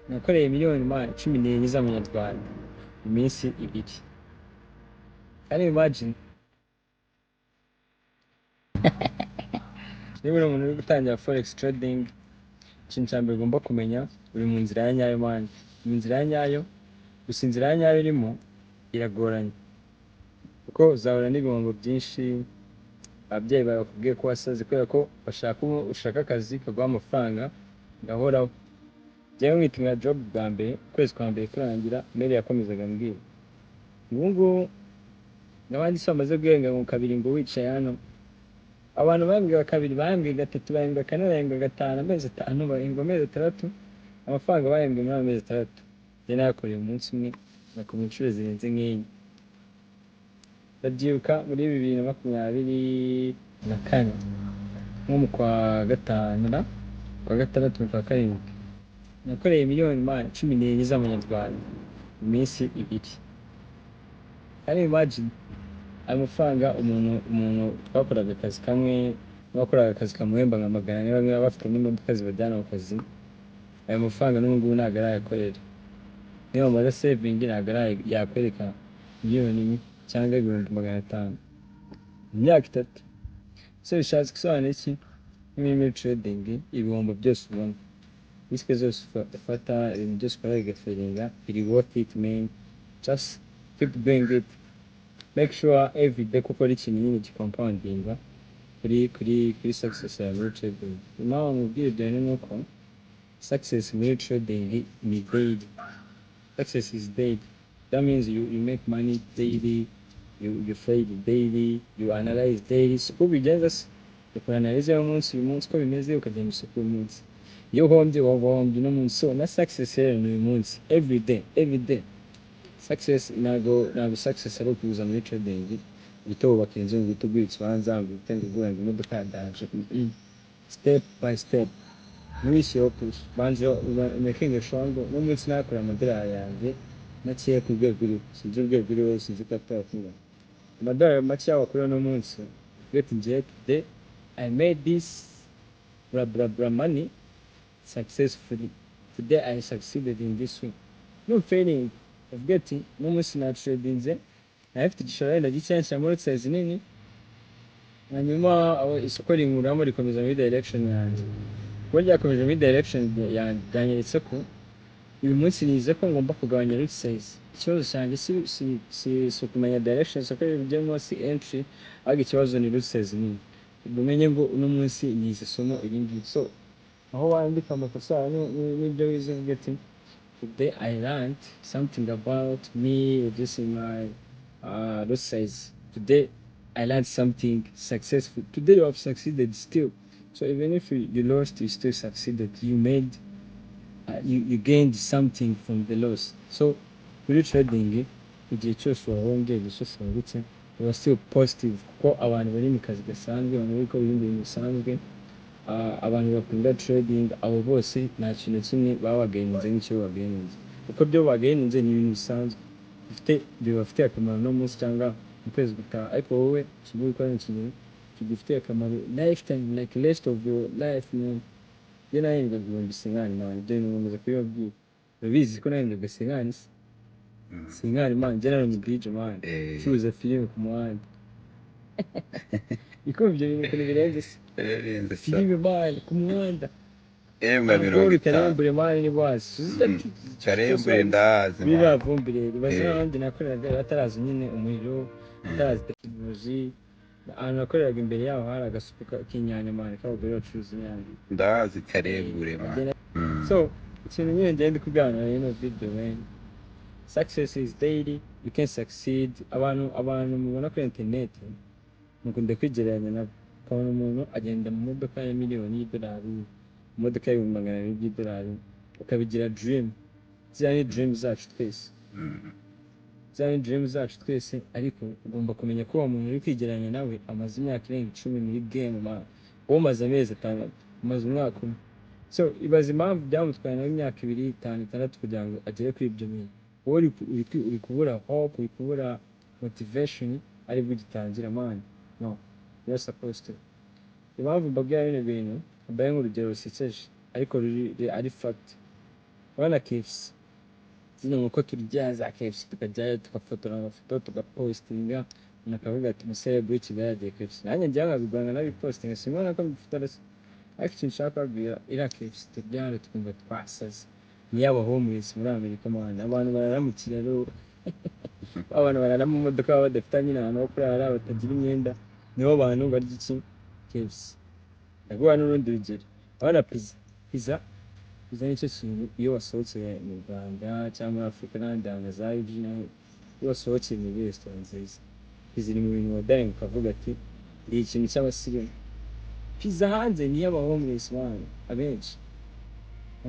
nakoreye miliyoni 14 z'amanyarwanda mu minsi 2. Can you imagine? Niba uri umuntu uri gutangira forex trading, ikintu cya mbere ugomba kumenya, uri mu nzira ya nyayo mani. Mu nzira ya nyayo, gusa inzira ya nyayo irimo iragoranye kuko uzahura n'ibihombo byinshi. Ababyeyi bawe bakubwiye ko wasaze kubera ko ushaka akazi kaguha amafaranga gahoraho. Njyewe nkwitinga job bwa mbere, ukwezi kwa mbere kurangira, mail yakomezaga mbwira ubu ngubu n'abandi se bamaze guhenga ngo kabiri ngo wicaye hano. Abantu bahembwaga kabiri, bahembwaga gatatu, bahembwaga kane, bahembwaga gatanu, amezi 5, bahembwa amezi 6. Amafaranga bahembwe muri amezi 6 njye nayakoreye umunsi umwe, nakora inshuro zirenze nk'enye. Ndabyibuka muri 2024 nko mu kwa gatanu, kwa gatandatu, kwa karindwi, nakoreye miliyoni 14 z'amanyarwanda mu minsi 2. Can you imagine? Ayo mafaranga umuntu twakoraga akazi kamwe, bakoraga akazi kamuhemba nka 400, bamwe baba bafite n'imodoka zibajyana mu kazi. Ayo mafaranga n'ubu ntabwo arayakorera. Niyo umaze saving ntabwo yakwereka miliyoni cyangwa 500,000 mu myaka 3. So bishatse gusobanura iki? Muri trading ibihombo byose ubona, risque zose ufata, ibintu byose ukora bigaferinga, iri worth it man. Just keep doing it. Make sure every day kuko ari ikintu nyine gicompoundinga kuri success ya muri trading. Impamvu mubwira ibyo ni uko success muri trading ni daily. Success is daily. That means you make money daily, you trade daily, you analyze daily. Uko bigenza se ukanalize umunsi uko bimeze, ukagenda isoko umunsi. Iyo uhombye wahombye no munsi. So na success rero ni umunsi, every day. Success ntabwo success ari ukuza muri trading uhita wubaka inzu, uhita ugura ikibanza, uhita ugura imodoka ya danje. Step by step, ntibishyire ho push. Banza making sure ngo n'umunsi nakora amadolari yanjye makeya ku rwego ruriho, sinzi urwego ruriho, sinzi ko atarakuba amadolari makeya wakora no munsi. Get today I made this blah money successfully. Today I succeeded in this way. No failing of getting no munsi na trading afite igishoro na gicyansha muri size nini, hanyuma isoko rinkuramo rikomeza muri direction yanjye. Kuba ryakomeje muri direction yanjye byanyeretse ko uyu munsi nize ko ngomba kugabanya lot size. Ikibazo cyanjye si kumenya direction isoko rijyemo, si entry, ahubwo ikibazo ni lot size nini. Umenye ngo uno munsi nize somo irindi. So aho wandika amakosa n'ibyo wize getting. Today I learned something about me reducing my lot size. Today I learned something successful. Today you have succeeded still. So even if you lost, you still succeeded. You made, you gained something from the loss. So muri trading, igihe cyose wahombye, igihe cyose wungutse, you are still positive kuko abantu bari mu kazi gasanzwe, abantu bari gukora ibindi bintu bisanzwe, abantu bakunda trading, abo bose nta kintu kimwe baba bagahinze nk'icyo bagahinze, kuko byo bagahinze ni ibintu bisanzwe bibafitiye akamaro no munsi cyangwa mu kwezi gutaha. Ariko wowe kimwe gukora ikintu kigufitiye akamaro lifetime, like rest of your life. Iyo nahembwaga 50,000 nawe ibyo nkomeza kubibabwira, urabizi ko nahembwaga 50,000. Sinkari man, njye nari umudije man, curuza filime ku muhanda. Iko ibyo bintu ukuntu birenze se, filime man ku muhanda. Karembure man ni basi Karembure ndazi bibavumbire baza abandi nakoreraga batarazi nyine umuriro, batarazi tekinoloji. Ahantu nakoreraga imbere yaho hari agasuka k'inyanya man k'abagore bacuruza inyanya, ndazi Karembure man. So ikintu nyine ngenda kuganira rero video man, success is daily, you can succeed. Abantu mubona kuri internet mukunda kwigereranya nabo, ukabona umuntu agenda mu modoka ya miliyoni y'idolari, imodoka y'ibihumbi 200 by'idolari, ukabigira dream. Ziriya ni dream zacu twese, ariko ugomba kumenya ko uwo muntu uri kwigereranya nawe amaze imyaka irenga 10 muri game man, wowe umaze amezi 6, umaze umwaka umwe. So ibaza impamvu byamutwaye nawe imyaka 2, 5, 6 kugira ngo agere kuri ibyo bintu. Wowe uri kubura hope, uri kubura motivation, aribwo ugitangira man. No, you're supposed to. Impamvu mbabwira bino bintu mbaye nk'urugero rusekeje ariko ari fact. urabona KFC zino nk'uko turya za KFC tukajyayo tugafotora amafoto tugapostinga umuntu akavuga ati umusore Kigali yagiye KFC, nanjye njya nkabigwanga nabipostinga simbona ko bifotora se, ariko ikintu nshaka kubabwira iriya KFC turya hano twumva twasaze niyaba homeless muri Amerika man, abantu barara mu kiraro abantu barara mu modoka baba badafite nyine ahantu ho kurara batagira imyenda, nibo bantu barya iki KFC. ndaguha n'urundi rugero, urabona pizza nicyo kintu iyo wasohotse mu Rwanda cyangwa muri Afurika n'ahandi hantu za UG naho iyo wasohokeye muri resitora nziza, pizza iri mu bintu wadaringa ukavuga ati ni ikintu cy'abasirimu. Pizza hanze niyo aba homeless man abenshi,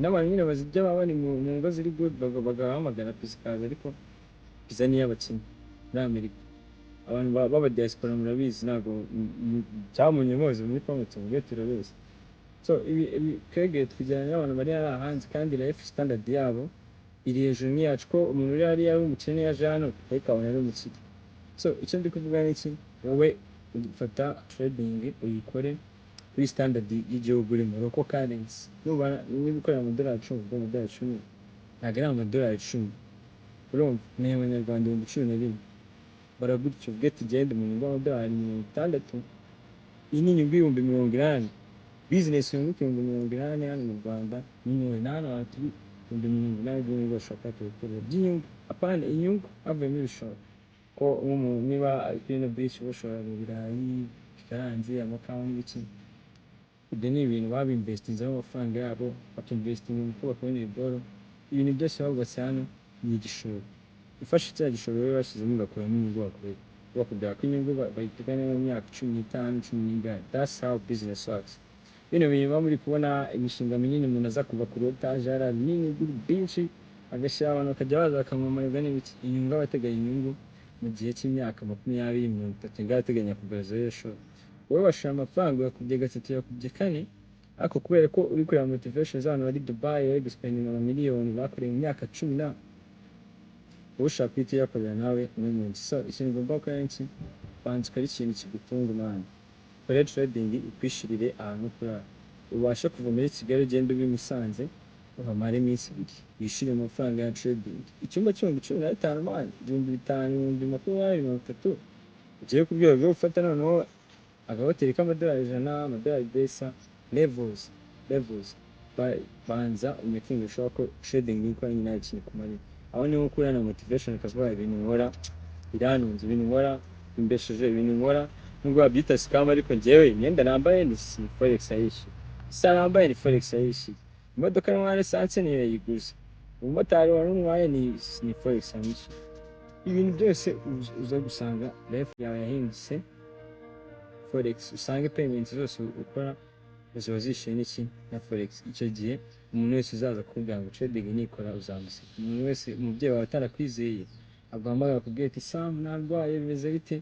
n'abantu nyine bazirya baba bari mu ngo ziri good bagahamagara pizza ikaza, ariko pizza niyo abakene muri Amerika. Abantu baba diaspora murabizi ntabwo cyamunye muzi muri comment mubwe turabizi. So twegeye twijyana n'abantu bari hanze kandi life standard yabo iri hejuru nk'iyacu, ko umuntu uri hariya ari umukene yaje hano ukabona ari umukire. So icyo ndi kuvuga ni iki, wowe ufata trading uyikore kuri standard y'igihugu urimo, local currency. Niba ukorera amadolari 10 amadolari 10 ntabwo ari amadolari 10, urumva ni abanyarwanda 11,000 baragutyo ubwe tugende mu nyungu amadolari 60, iyi ni inyungu y'ibihumbi 80. Business yunguka ibihumbi 80 hano mu Rwanda ni hano hatu ibihumbi 80 by'inyungu bashaka kubikorera by'inyungu, apana inyungu havuyemo ibishoro, ko niba ibintu byinshi bashora mu birayi bikaranze amakawa n'ibiki, ibyo ni ibintu babinvestinzeho amafaranga yabo, bakinvestinga mu kubaka ibindi bigoro, ibintu byose babubatse hano ni igishoro. Ufashe cya gishoro rero bashyizemo ugakuramo inyungu wakorera, bakubwira ko inyungu bayiteganya mu myaka 15 10. That's how business works. Bino bintu baba muri kubona imishinga minini umuntu aza kuva ku rotage ari nini byinshi agashyira abantu bakajya baza bakamwamamaza n'ibiki, inyungu abateganya inyungu mu gihe cy'imyaka 20 30 ngateganya kugaragaza yashora. Wowe washira amafaranga yakubye gatatu yakubye kane, ariko kubera ko uri kureba motivation z'abantu bari Dubai bari guspendinga amamiliyoni bakoreye mu myaka 10 ushaka kwita yakorera nawe n'umuntu. So ikintu ugomba gukora ni iki, banza ukora ikintu kigutunga umwana, kore trading ikwishirire ahantu kurara, ubashe kuva muri Kigali ugenda ubi Musanze uhamara iminsi 2 wishire amafaranga ya trading. Icyumba cy'ibihumbi 15 man, 5,000 20,000 ugiye kubwira byo ufata noneho agahoteli k'amadolari 100 amadolari desa levels. Banza umekinga sure ko trading iko nyine ikintu kumari, aho niho ukura na motivation ukavuga ibintu nkora biranunze, ibintu nkora imbesheje, ibintu nkora nubwo babyita scam, ariko njyewe imyenda nambaye ni forex ayishi, isa nambaye ni forex ayishi, imodoka ntwara essence niyo yayiguze, umumotari warumwaye ni forex ayishi. Ibintu byose uza gusanga life yawe yahindutse forex, usange payments zose ukora ziba zishyuye n'iki na forex. Icyo gihe umuntu wese uzaza kuvuga ngo trading nikora uzamuseka, umuntu wese umubyeyi wawe atarakwizeye aguhamagara akubwira ati Sam narwaye bimeze bite,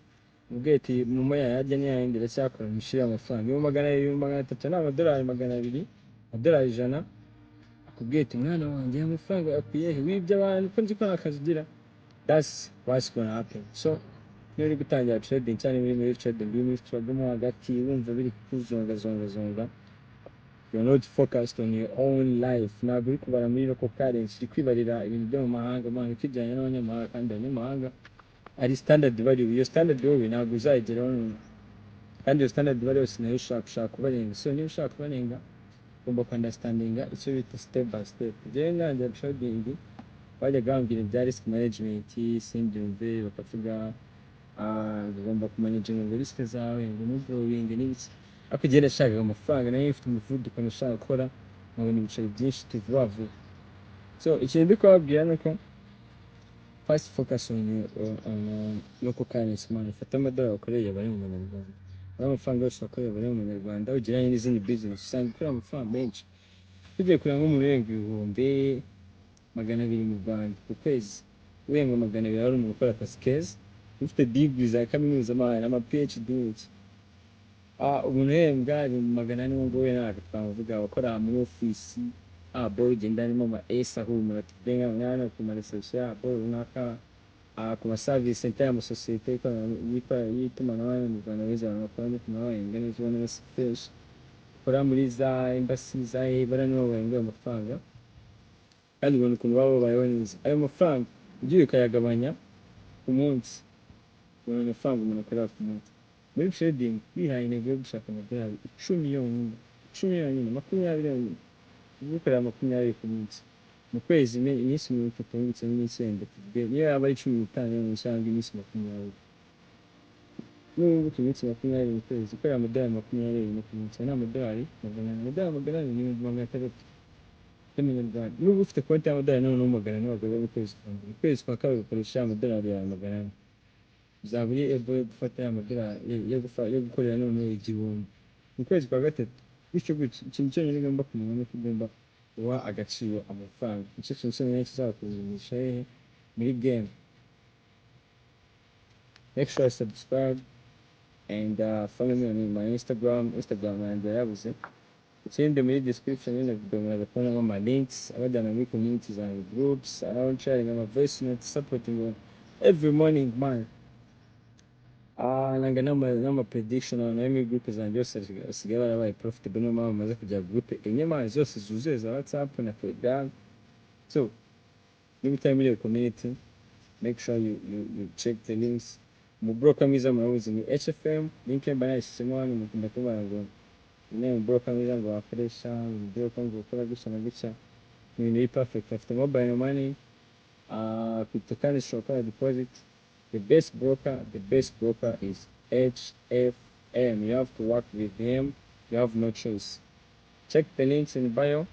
ubwira ati mumo yarya ntiyahindira cyakora mushyire amafaranga 200 n'amadolari 200 amadolari 100, akubwira ati mwana wanjye amafaranga yakwiye he, wibye abantu ko nzi ko nakazi ugira. That's what's gonna happen. So niyo uri gutangira trading cyane muri trading muri struggle mo hagati wumva biri kuzonga, you're not focused on your own life. Ntabwo uri kubara muri local currency, uri kwibarira ibintu byo mu mahanga, amahanga kijyanye n'abanyamahanga, kandi abanyamahanga ari standard value. Iyo standard value ntabwo uzayigeraho, kandi iyo standard value nayo ushaka kubarenga. So niyo ushaka kubarenga ugomba understandinga icyo bita step by step. Njyewe nanjye trading bajyaga bambwira ibya risk management simbyumve, bakavuga ugomba kumanaginga risk zawe ngo n'ubrowing n'ibiki, ariko igihe nashakaga amafaranga nayo mfite umuvuduko nashaka gukora nkabona ibiceri byinshi tuvuba vuba. So ikintu ndi kubabwira ni uko first focus on local currency man, ufata amadolari ukoreye bari mu Manyarwanda, amafaranga yose wakoreye bari mu Manyarwanda ugeranye n'izindi business usanga ukora amafaranga menshi. Tugiye kureba nko mu birenga 200,000 mu Rwanda ku kwezi, urenga 200 ari umuntu ukora akazi keza ufite degree za kaminuza ama PhD n'iki, umuntu uhembwa 200 ngo we ntabwo twavuga abakora muri office boy ugenda arimo ama S ahumura turenga mwana ku ma reception runaka, ku ma service center y'amasosiyete y'itumanaho mu Rwanda beza bakora ku mawayenga n'ejo neza fresh, ukora muri za embassy za bara nibo bahembwa amafaranga. kandi ubona ukuntu baba babayeho neza. Ayo mafaranga ugiye ukayagabanya ku munsi, ubona amafaranga umuntu akorera ku munsi. Muri trading wihaye intego yo gushaka amadolari 10 yonyine, 10 yonyine, 20 yonyine, ugukorera 20 ku munsi, mu kwezi iminsi 30 ndetse n'iminsi yenda tuvuge niyo yaba ari 15 cyangwa iminsi 20, n'ubu ku minsi 20 mu kwezi ukorera amadolari 20 ku munsi, ni amadolari $100, ni $600 y'amanyarwanda. N'ubu ufite konti y'amadolari noneho $100 wagura mu kwezi kwa mbere, mu kwezi kwa kabiri ukoresha amadolari yawe $100, uzaba uri able yo gufata amadolari yo gukorera noneho 1000 mu kwezi kwa gatatu. Bityo gutyo ikintu cyonyine ugomba kumenya ni uko ugomba guha agaciro amafaranga. Nicyo kintu cyonyine kizakumenyesha hehe muri game. Make sure you subscribe and follow me on my Instagram yanjye yabuze. Ikindi muri description y'ino video muraza kubonamo ama links abajyana muri community zanjye, groups, around sharing ama voice notes, supporting every morning man. Nanga n'ama prediction na muri group zanjye yose basigaye barabaye profitable, no mpamvu maze kujya group enye man zose zuzuye za WhatsApp na Telegram. So niba utari muri iyo community, make sure you check the links. Mu broker mwiza murabuzi ni HFM, link mba nayishyizemo hano, mukunda kubara ngo ni broker mwiza ngo wakoresha, broker ngo ukora gutya na gutya, ni ibintu biri perfect. Afite mobile money, cryptocurrency ushobora deposit. The best broker is HFM. You have to work with him, you have no choice. Check the links in bio,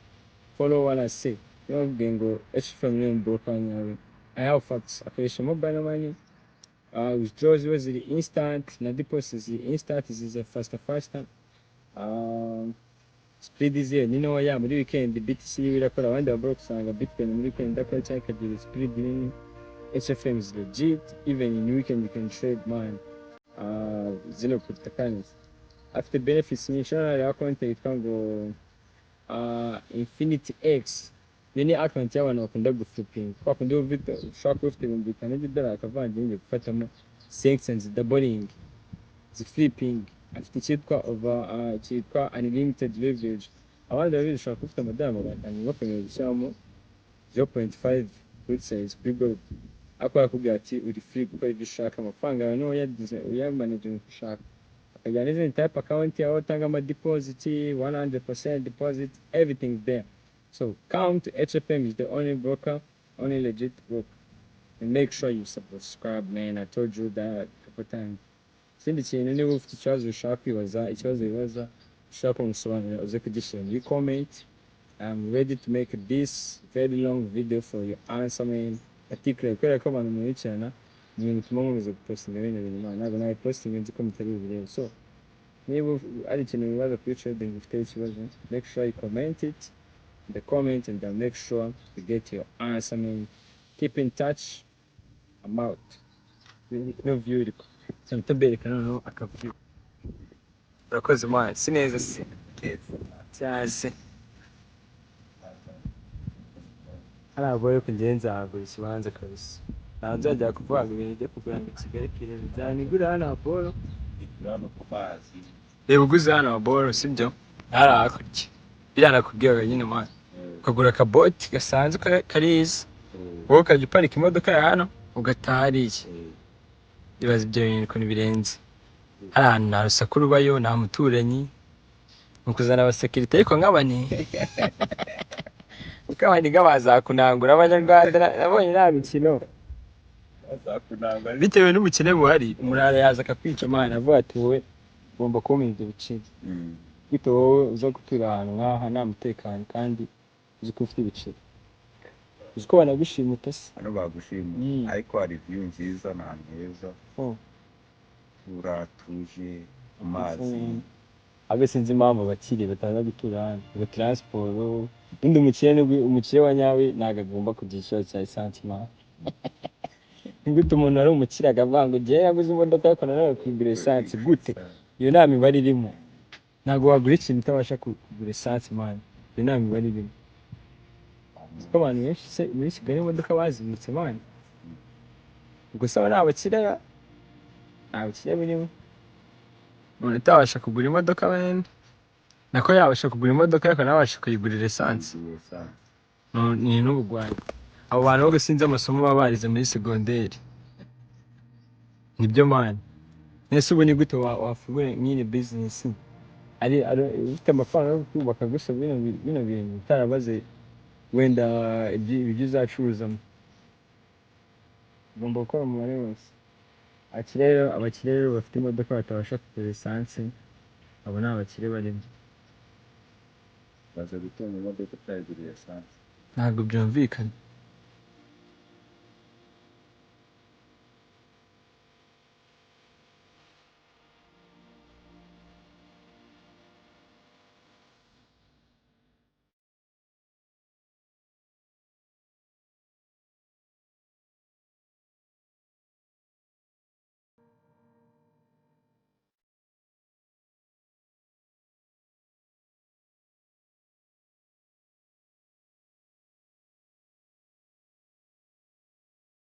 follow what I say. You know ngo HFM ni broker nyawe. I have facts. Akoresha mobile money, withdrawals ziba ziri instant na deposits ziri instant, ziza faster. Speed ziyo ni ntoya. Muri weekend BTC irakora, abandi babroke usanga Bitcoin muri weekend idakora cyangwa ikagira speed nini. HFM is legit. Even in weekend you can trade man. Zino cryptocurrency after benefits ni channel ya account yitwa ngo Infinity X. Ni account y'abantu bakunda guflipping, kwa kundi ushaka ufite $500 akavangira ngiye gufatamo 5 cents doubling flipping. Afite cyitwa unlimited leverage. Abandi babiri ushaka ufite amadolari $500 bakomeye gushyiramo 0.5 % kuri gold. Akora akubwira ati uri free gukora ibyo ushaka, amafaranga yawe niyo uyamanage uko ushaka. Akajyana n'izindi type account yawe, utanga ama deposit, 100% deposit, everything there. So come to HFM is the only broker, only legit broker. And make sure you subscribe man, I told you that a couple times. Ikindi kintu niba ufite ikibazo ushaka kwibaza, ikibazo wibaza ushaka kumusobanurira, uze kugishyira muri comment. I'm ready to make this very long video for your answer man. Article kubera ko abantu mwicarana ni ibintu bituma nkomeza gupostinga bene bintu, ntabwo nawe posting nzi ko mutari bubirebe. So niba ari ikintu wibaza kuri trading ufite ikibazo, make sure you comment it in the comment and then make sure you get your answer man. Keep in touch. I'm out. No view iriko samtabereka noneho akavuyo. Urakoze man, sineza se cyase araboye kugenza hagura ikibanza kabisa. Nzajya kuvuga ibintu byo kugura mu Kigali kirebe byanigura hano Apollo, reba uguze hano Apollo sibyo narahakurya biranakubwira nyine man, ukagura akaboti gasanzwe kariza, wowe ukajya uparika imodoka ya hano ugataha hariya. Ibaza ibyo bintu ukuntu birenze. Hari ahantu nta rusaku rubayo, nta muturanyi, ni ukuzana abasekirite ariko nk'abani ukabaniga bazakunangura. Abanyarwanda nabonye nta mikino bazakunangura bitewe n'ubukene buhari. Umurara yaza akakwica amana avuga ati wowe ugomba kumenya ibyo biciro, bito wowe uza gutura ahantu nk'aha nta mutekano kandi uzi ko ufite ibiciro, uzi ko banagushimita se. hano bagushima ariko hari view nziza na heza, uratuje, amazi. Abe sinzi impamvu abakiri bataza gutura hano ngo transport. Undi umukire wa nyawe ntabwo agomba kugira ikibazo cya essence man. Gute umuntu ari umukire akavuga ngo ngiye yaguze imodoka ariko nanone kugura essence gute? Iyo nta mibare irimo. Ntabwo wagura ikintu utabasha kugura essence man. Iyo nta mibare irimo. Ko abantu benshi muri Kigali imodoka bazimutse man. Gusa nta bakire birimo. Umuntu utabasha kugura imodoka wenda nako yabasha kugura imodoka ariko ntabasha kuyigurira essence. ni n'ubugwari. Abo bantu bo sinzi amasomo baba barize muri segonderi. Nibyo mani. Nese ubu ni gute wafungura nk'iyi business ari ufite amafaranga yo kubaka gusa bino bintu utarabaze wenda ibyo uzacuruzamo. Ugomba gukora umubare wose. Abakire rero bafite imodoka batabasha kugura esanse, abo ni abakire barimo. baza gutunga imodoka utayiguriye esanse. Ntabwo byumvikana.